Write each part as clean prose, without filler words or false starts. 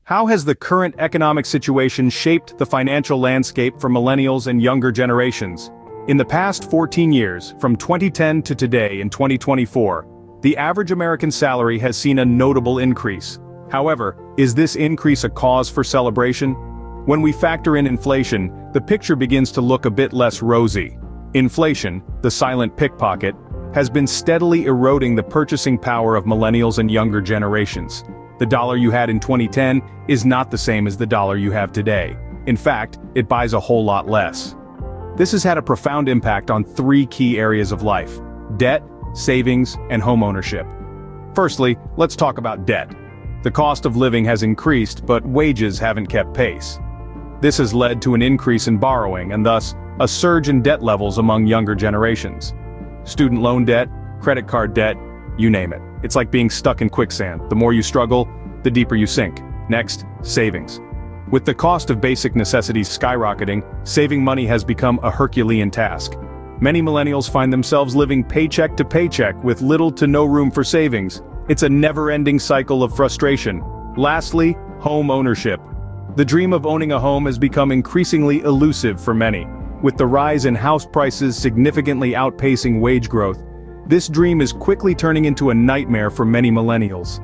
How has the current economic situation shaped the financial landscape for millennials and younger generations? In the past 14 years, from 2010 to today in 2024, the average American salary has seen a notable increase. However, is this increase a cause for celebration? When we factor in inflation, the picture begins to look a bit less rosy. Inflation, the silent pickpocket, has been steadily eroding the purchasing power of millennials and younger generations. The dollar you had in 2010 is not the same as the dollar you have today. In fact, it buys a whole lot less. This has had a profound impact on three key areas of life: debt, savings, and homeownership. Firstly, let's talk about debt. The cost of living has increased, but wages haven't kept pace. This has led to an increase in borrowing and thus, a surge in debt levels among younger generations. Student loan debt, credit card debt, you name it. It's like being stuck in quicksand. The more you struggle, the deeper you sink. Next, savings. With the cost of basic necessities skyrocketing, saving money has become a Herculean task. Many millennials find themselves living paycheck to paycheck with little to no room for savings. It's a never-ending cycle of frustration. Lastly, home ownership. The dream of owning a home has become increasingly elusive for many. With the rise in house prices significantly outpacing wage growth, this dream is quickly turning into a nightmare for many millennials.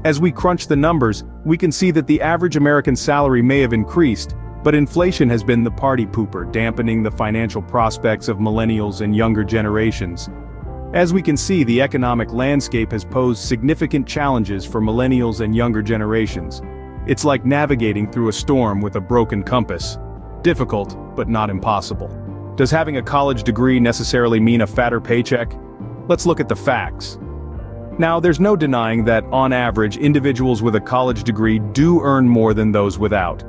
As we crunch the numbers, we can see that the average American salary may have increased, but inflation has been the party pooper, dampening the financial prospects of millennials and younger generations. As we can see, the economic landscape has posed significant challenges for millennials and younger generations. It's like navigating through a storm with a broken compass. Difficult, but not impossible. Does having a college degree necessarily mean a fatter paycheck? Let's look at the facts. Now, there's no denying that, on average, individuals with a college degree do earn more than those without.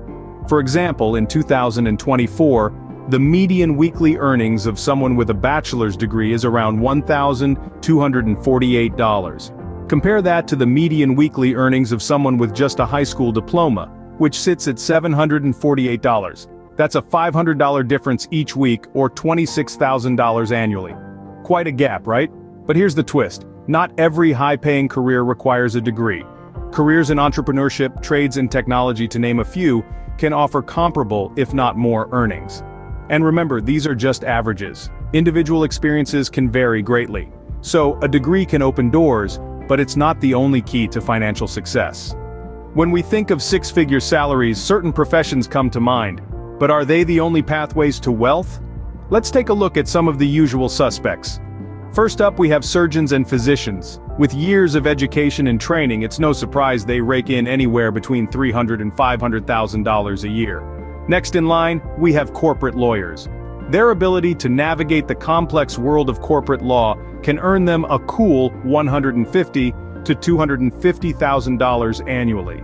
For example, in 2024, the median weekly earnings of someone with a bachelor's degree is around $1,248. Compare that to the median weekly earnings of someone with just a high school diploma, which sits at $748. That's a $500 difference each week, or $26,000 annually. Quite a gap, right? But here's the twist. Not every high-paying career requires a degree. Careers in entrepreneurship, trades and technology, to name a few, can offer comparable, if not more, earnings. And remember, these are just averages. Individual experiences can vary greatly. So, a degree can open doors, but it's not the only key to financial success. When we think of six-figure salaries, certain professions come to mind. But are they the only pathways to wealth? Let's take a look at some of the usual suspects. First up, we have surgeons and physicians. With years of education and training, it's no surprise they rake in anywhere between $300,000 and $500,000 a year. Next in line, we have corporate lawyers. Their ability to navigate the complex world of corporate law can earn them a cool $150,000 to $250,000 annually.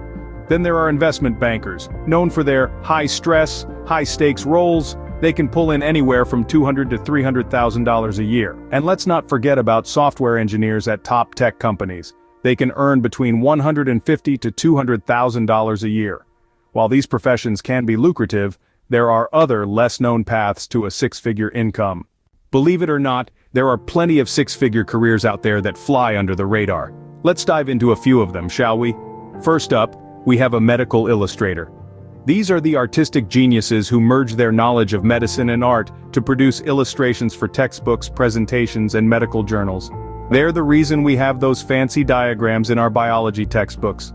Then there are investment bankers, known for their high-stress, high-stakes roles. They can pull in anywhere from $200,000 to $300,000 a year. And let's not forget about software engineers at top tech companies. They can earn between $150,000 to $200,000 a year. While these professions can be lucrative, there are other less-known paths to a six-figure income. Believe it or not, there are plenty of six-figure careers out there that fly under the radar. Let's dive into a few of them, shall we? First up, we have a medical illustrator. These are the artistic geniuses who merge their knowledge of medicine and art to produce illustrations for textbooks, presentations, and medical journals. They're the reason we have those fancy diagrams in our biology textbooks.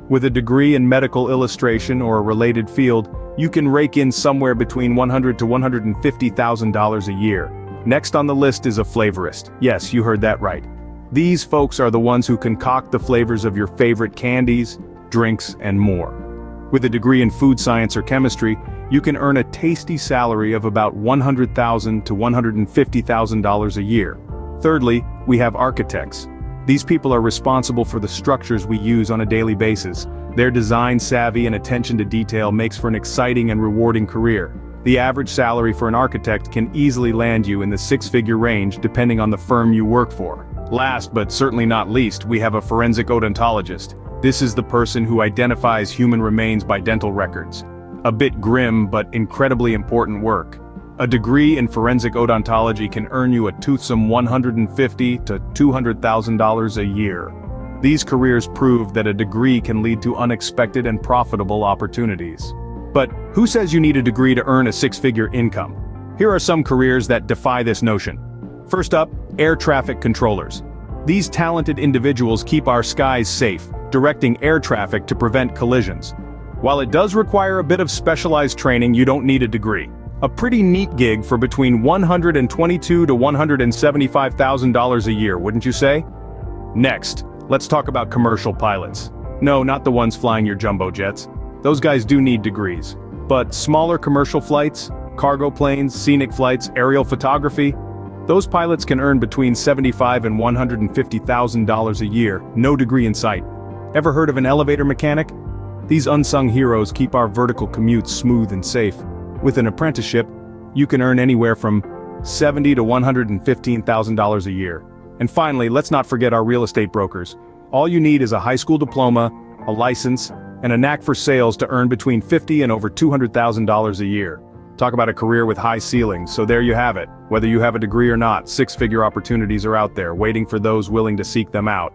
With a degree in medical illustration or a related field, you can rake in somewhere between $100,000 to $150,000 a year. Next on the list is a flavorist. Yes, you heard that right. These folks are the ones who concoct the flavors of your favorite candies, drinks, and more. With a degree in food science or chemistry, you can earn a tasty salary of about $100,000 to $150,000 a year. Thirdly, we have architects. These people are responsible for the structures we use on a daily basis. Their design savvy and attention to detail makes for an exciting and rewarding career. The average salary for an architect can easily land you in the six-figure range depending on the firm you work for. Last but certainly not least, we have a forensic odontologist. This is the person who identifies human remains by dental records. A bit grim but incredibly important work. A degree in forensic odontology can earn you a toothsome $150,000 to $200,000 a year. These careers prove that a degree can lead to unexpected and profitable opportunities. But who says you need a degree to earn a six-figure income? Here are some careers that defy this notion. First up, air traffic controllers. These talented individuals keep our skies safe, directing air traffic to prevent collisions. While it does require a bit of specialized training, you don't need a degree. A pretty neat gig for between $122,000 to $175,000 a year, wouldn't you say? Next, let's talk about commercial pilots. No, not the ones flying your jumbo jets. Those guys do need degrees. But smaller commercial flights, cargo planes, scenic flights, aerial photography, those pilots can earn between $75,000 and $150,000 a year, no degree in sight. Ever heard of an elevator mechanic? These unsung heroes keep our vertical commutes smooth and safe. With an apprenticeship, you can earn anywhere from $70,000 to $115,000 a year. And finally, let's not forget our real estate brokers. All you need is a high school diploma, a license, and a knack for sales to earn between $50,000 and over $200,000 a year. Talk about a career with high ceilings, so there you have it. Whether you have a degree or not, six-figure opportunities are out there, waiting for those willing to seek them out.